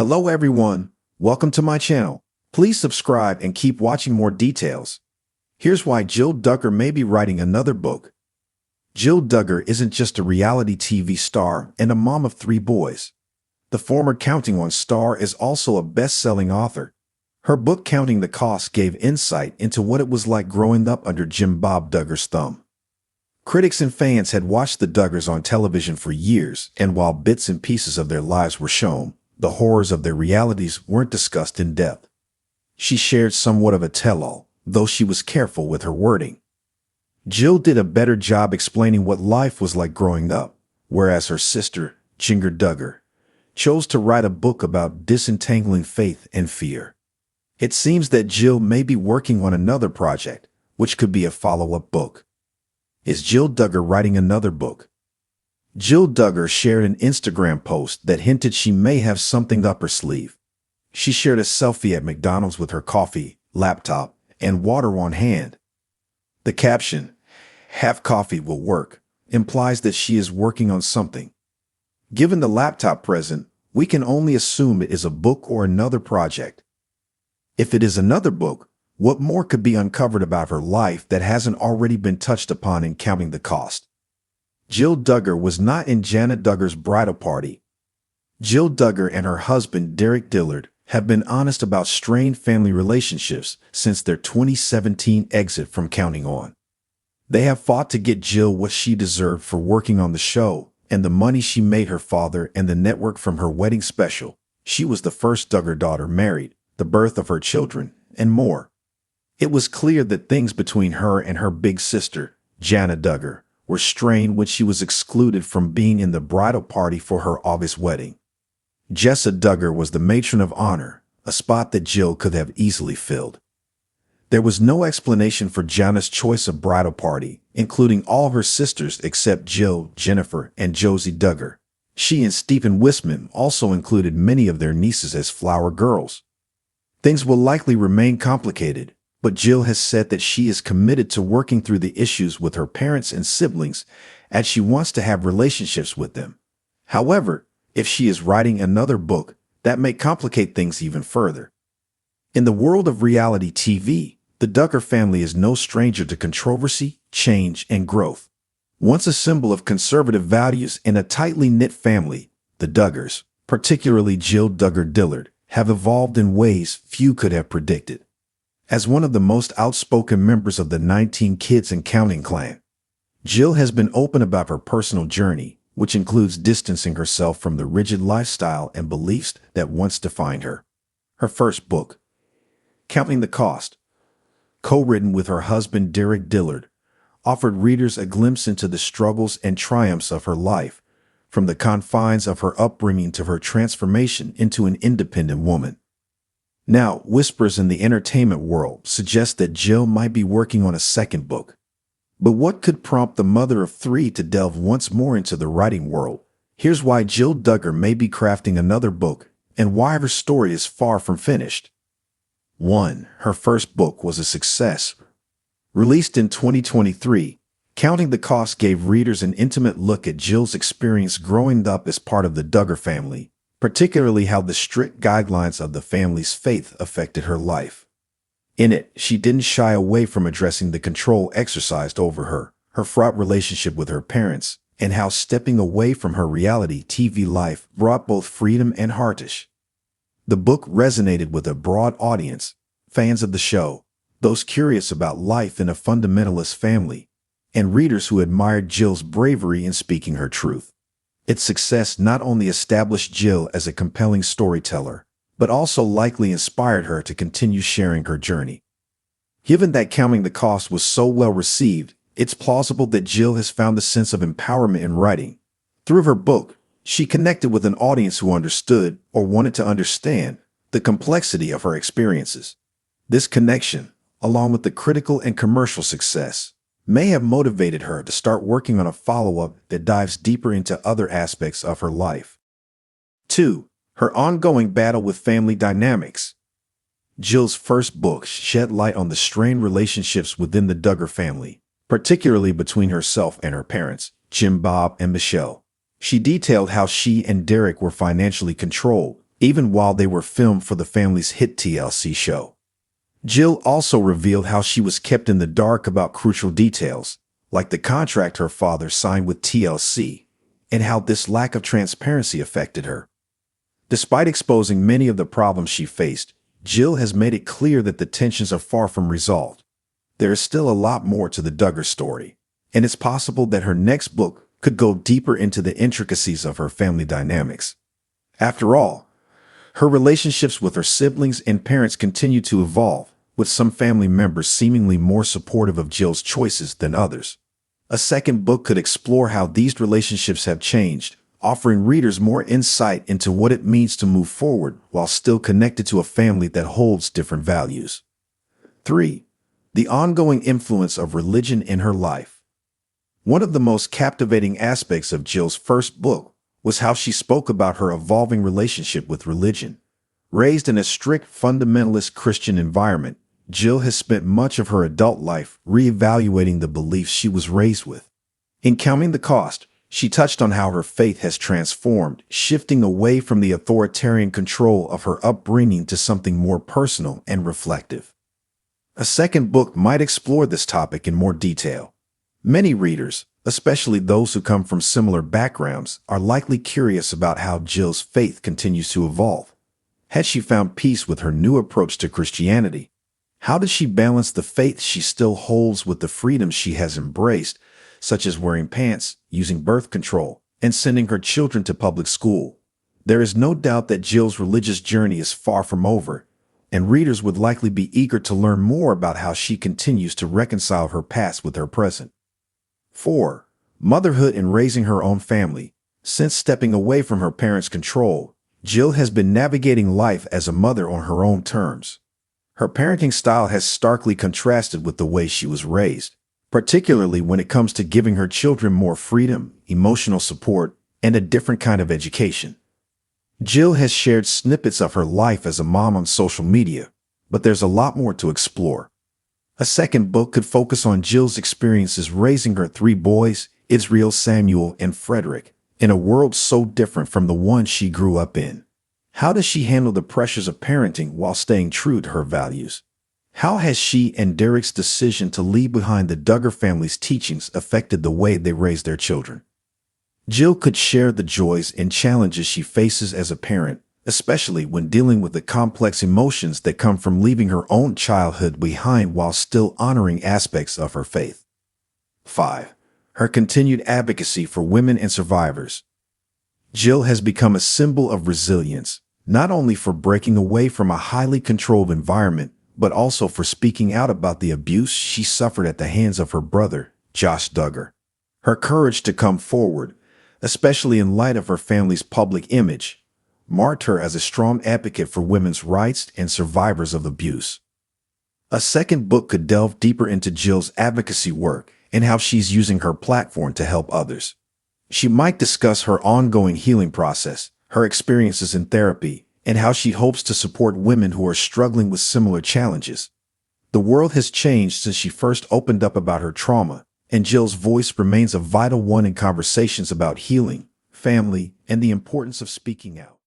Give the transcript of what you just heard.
Hello everyone, welcome to my channel. Please subscribe and keep watching more details. Here's why Jill Duggar may be writing another book. Jill Duggar isn't just a reality TV star and a mom of 3 boys. The former Counting On star is also a best-selling author. Her book Counting the Cost gave insight into what it was like growing up under Jim Bob Duggar's thumb. Critics and fans had watched the Duggars on television for years, and while bits and pieces of their lives were shown, the horrors of their realities weren't discussed in depth. She shared somewhat of a tell-all, though she was careful with her wording. Jill did a better job explaining what life was like growing up, whereas her sister, Duggar Duggar, chose to write a book about disentangling faith and fear. It seems that Jill may be working on another project, which could be a follow-up book. Is Jill Duggar writing another book? Jill Duggar shared an Instagram post that hinted she may have something up her sleeve. She shared a selfie at McDonald's with her coffee, laptop, and water on hand. The caption, "Have coffee will work," implies that she is working on something. Given the laptop present, we can only assume it is a book or another project. If it is another book, what more could be uncovered about her life that hasn't already been touched upon in Counting the Cost? Jill Duggar was not in Jana Duggar's bridal party. Jill Duggar and her husband Derek Dillard have been honest about strained family relationships since their 2017 exit from Counting On. They have fought to get Jill what she deserved for working on the show and the money she made her father and the network from her wedding special. She was the first Duggar daughter married, the birth of her children, and more. It was clear that things between her and her big sister, Jana Duggar, were strained when she was excluded from being in the bridal party for her August wedding. Jessa Duggar was the matron of honor, a spot that Jill could have easily filled. There was no explanation for Jana's choice of bridal party, including all her sisters except Jill, Jennifer, and Josie Duggar. She and Stephen Wisman also included many of their nieces as flower girls. Things will likely remain complicated, but Jill has said that she is committed to working through the issues with her parents and siblings, as she wants to have relationships with them. However, if she is writing another book, that may complicate things even further. In the world of reality TV, the Duggar family is no stranger to controversy, change, and growth. Once a symbol of conservative values in a tightly knit family, the Duggars, particularly Jill Duggar Dillard, have evolved in ways few could have predicted. As one of the most outspoken members of the 19 Kids and Counting clan, Jill has been open about her personal journey, which includes distancing herself from the rigid lifestyle and beliefs that once defined her. Her first book, Counting the Cost, co-written with her husband Derek Dillard, offered readers a glimpse into the struggles and triumphs of her life, from the confines of her upbringing to her transformation into an independent woman. Now, whispers in the entertainment world suggest that Jill might be working on a second book. But what could prompt the mother of 3 to delve once more into the writing world? Here's why Jill Duggar may be crafting another book and why her story is far from finished. 1. Her first book was a success. Released in 2023, Counting the Cost gave readers an intimate look at Jill's experience growing up as part of the Duggar family, particularly how the strict guidelines of the family's faith affected her life. In it, she didn't shy away from addressing the control exercised over her, her fraught relationship with her parents, and how stepping away from her reality TV life brought both freedom and heartache. The book resonated with a broad audience, fans of the show, those curious about life in a fundamentalist family, and readers who admired Jill's bravery in speaking her truth. Its success not only established Jill as a compelling storyteller, but also likely inspired her to continue sharing her journey. Given that Counting the Cost was so well received, it's plausible that Jill has found a sense of empowerment in writing. Through her book, she connected with an audience who understood, or wanted to understand, the complexity of her experiences. This connection, along with the critical and commercial success, may have motivated her to start working on a follow-up that dives deeper into other aspects of her life. 2. Her ongoing battle with family dynamics. Jill's first book shed light on the strained relationships within the Duggar family, particularly between herself and her parents, Jim Bob and Michelle. She detailed how she and Derek were financially controlled, even while they were filmed for the family's hit TLC show. Jill also revealed how she was kept in the dark about crucial details, like the contract her father signed with TLC, and how this lack of transparency affected her. Despite exposing many of the problems she faced, Jill has made it clear that the tensions are far from resolved. There is still a lot more to the Duggar story, and it's possible that her next book could go deeper into the intricacies of her family dynamics. After all, her relationships with her siblings and parents continue to evolve, with some family members seemingly more supportive of Jill's choices than others. A second book could explore how these relationships have changed, offering readers more insight into what it means to move forward while still connected to a family that holds different values. 3. The ongoing influence of religion in her life. One of the most captivating aspects of Jill's first book was how she spoke about her evolving relationship with religion. Raised in a strict fundamentalist Christian environment, Jill has spent much of her adult life reevaluating the beliefs she was raised with. In Counting the Cost, she touched on how her faith has transformed, shifting away from the authoritarian control of her upbringing to something more personal and reflective. A second book might explore this topic in more detail. Many readers, especially those who come from similar backgrounds, are likely curious about how Jill's faith continues to evolve. Has she found peace with her new approach to Christianity? How does she balance the faith she still holds with the freedoms she has embraced, such as wearing pants, using birth control, and sending her children to public school? There is no doubt that Jill's religious journey is far from over, and readers would likely be eager to learn more about how she continues to reconcile her past with her present. 4. Motherhood and raising her own family. Since stepping away from her parents' control, Jill has been navigating life as a mother on her own terms. Her parenting style has starkly contrasted with the way she was raised, particularly when it comes to giving her children more freedom, emotional support, and a different kind of education. Jill has shared snippets of her life as a mom on social media, but there's a lot more to explore. A second book could focus on Jill's experiences raising her 3 boys, Israel, Samuel, and Frederick, in a world so different from the one she grew up in. How does she handle the pressures of parenting while staying true to her values? How has she and Derek's decision to leave behind the Duggar family's teachings affected the way they raise their children? Jill could share the joys and challenges she faces as a parent, especially when dealing with the complex emotions that come from leaving her own childhood behind while still honoring aspects of her faith. 5. Her continued advocacy for women and survivors. Jill has become a symbol of resilience, not only for breaking away from a highly controlled environment, but also for speaking out about the abuse she suffered at the hands of her brother, Josh Duggar. Her courage to come forward, especially in light of her family's public image, marked her as a strong advocate for women's rights and survivors of abuse. A second book could delve deeper into Jill's advocacy work and how she's using her platform to help others. She might discuss her ongoing healing process, her experiences in therapy, and how she hopes to support women who are struggling with similar challenges. The world has changed since she first opened up about her trauma, and Jill's voice remains a vital one in conversations about healing, family, and the importance of speaking out.